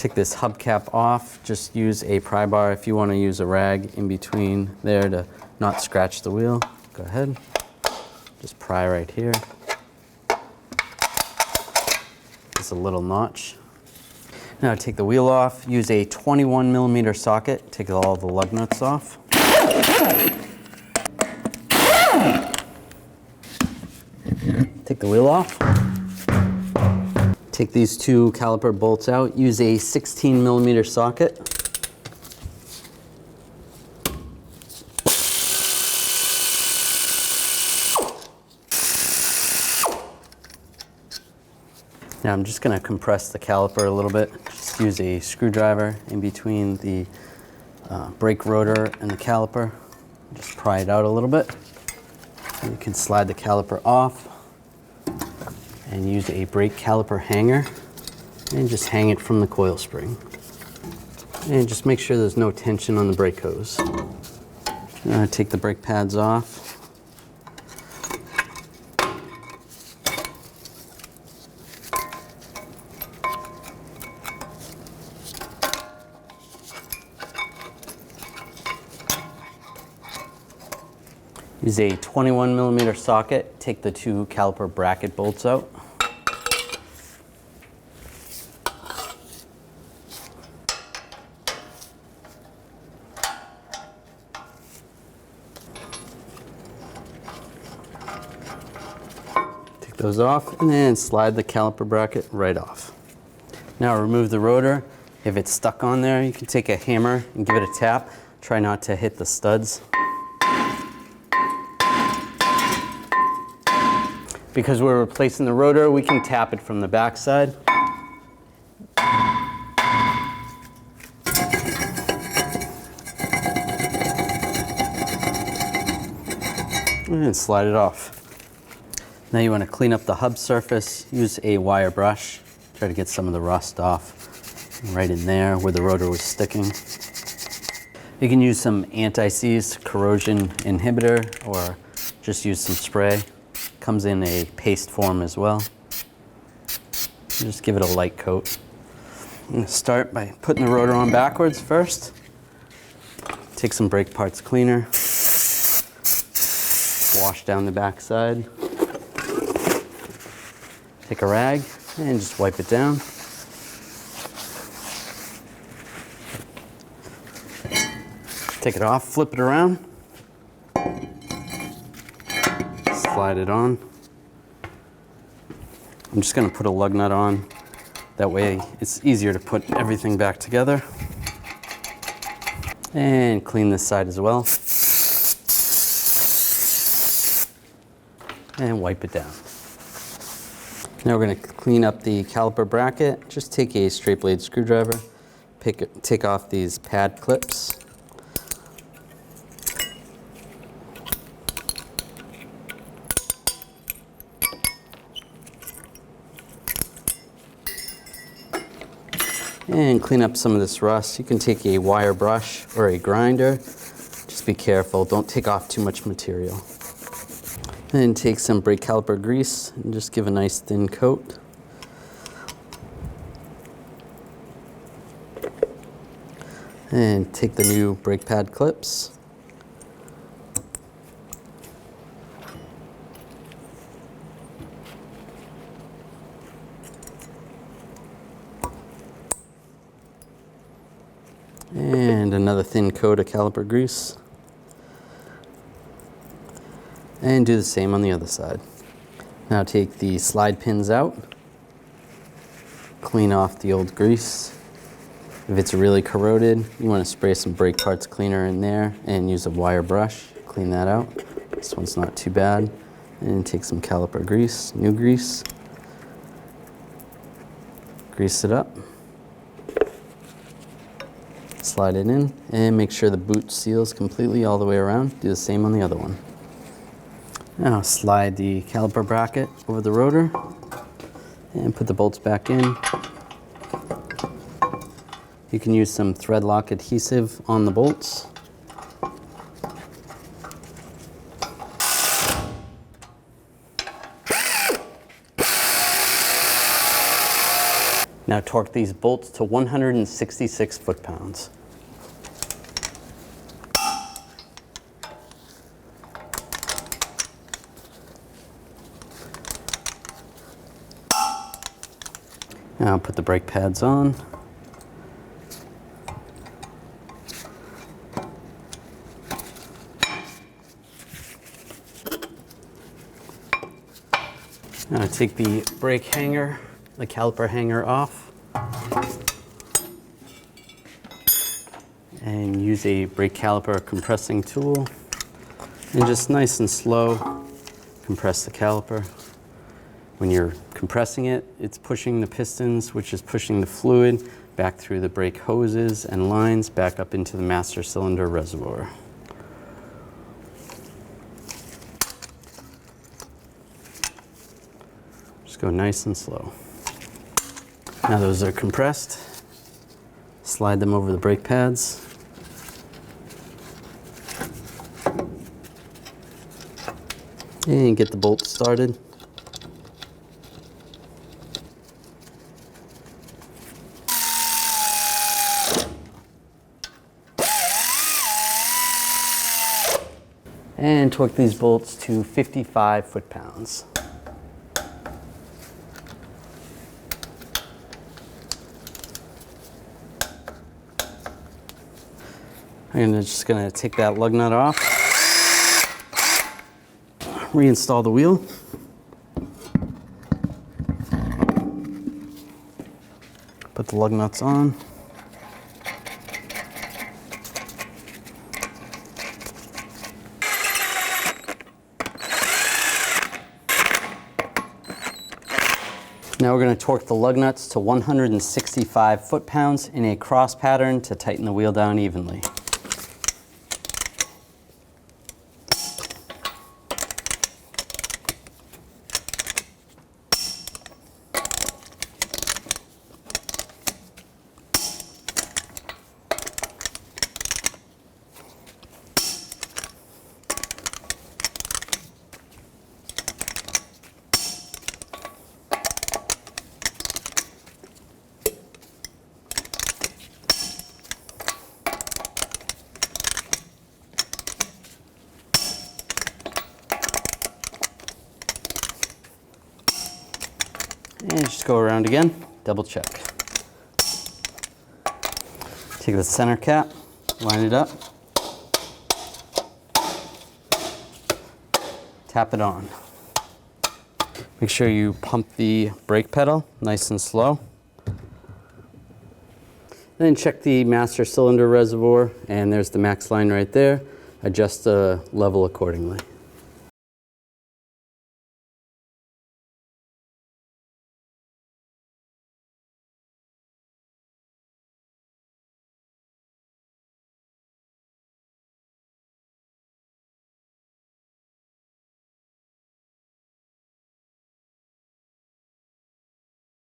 Take this hubcap off. Just use a pry bar. If you want to use a rag in between there to not scratch the wheel, go ahead. Just pry right here. Just a little notch. Now take the wheel off. Use a 21mm socket. Take all the lug nuts off. Take the wheel off. Take these two caliper bolts out. Use a 16mm socket. Now I'm just going to compress the caliper a little bit. Just use a screwdriver in between the brake rotor and the caliper. Just pry it out a little bit. And you can slide the caliper off and use a brake caliper hanger and just hang it from the coil spring. And just make sure there's no tension on the brake hose. Take the brake pads off. Use a 21mm socket. Take the two caliper bracket bolts out. Take those off and then slide the caliper bracket right off. Now remove the rotor. If it's stuck on there, you can take a hammer and give it a tap. Try not to hit the studs. Because we're replacing the rotor, we can tap it from the back side. And slide it off. Now you want to clean up the hub surface. Use a wire brush. Try to get some of the rust off right in there where the rotor was sticking. You can use some anti-seize corrosion inhibitor or just use some spray. Comes in a paste form as well. Just give it a light coat. I'm going to start by putting the rotor on backwards first. Take some brake parts cleaner. Wash down the back side. Take a rag and just wipe it down. Take it off, flip it around. Slide it on. I'm just going to put a lug nut on. That way it's easier to put everything back together. And clean this side as well. And wipe it down. Now we're going to clean up the caliper bracket. Just take a straight blade screwdriver, take off these pad clips. And clean up some of this rust. You can take a wire brush or a grinder. Just be careful, don't take off too much material. Then take some brake caliper grease and just give a nice thin coat. And take the new brake pad clips. And another thin coat of caliper grease. And do the same on the other side. Now take the slide pins out. Clean off the old grease. If it's really corroded, you want to spray some brake parts cleaner in there and use a wire brush. Clean that out. This one's not too bad. And take some caliper grease, new grease. Grease it up. Slide it in and make sure the boot seals completely all the way around. Do the same on the other one. Now slide the caliper bracket over the rotor and put the bolts back in. You can use some thread lock adhesive on the bolts. Now torque these bolts to 166 foot-pounds. Now put the brake pads on. Now take the brake hanger, the caliper hanger off, and use a brake caliper compressing tool, and just nice and slow compress the caliper. When you're compressing it, it's pushing the pistons, which is pushing the fluid back through the brake hoses and lines back up into the master cylinder reservoir. Just go nice and slow. Now those are compressed. Slide them over the brake pads. And get the bolt started. And torque these bolts to 55 foot-pounds. I'm just going to take that lug nut off, reinstall the wheel, put the lug nuts on. Now we're going to torque the lug nuts to 165 foot-pounds in a cross pattern to tighten the wheel down evenly. And just go around again, double check. Take the center cap, line it up, tap it on. Make sure you pump the brake pedal nice and slow. And then check the master cylinder reservoir, and there's the max line right there. Adjust the level accordingly.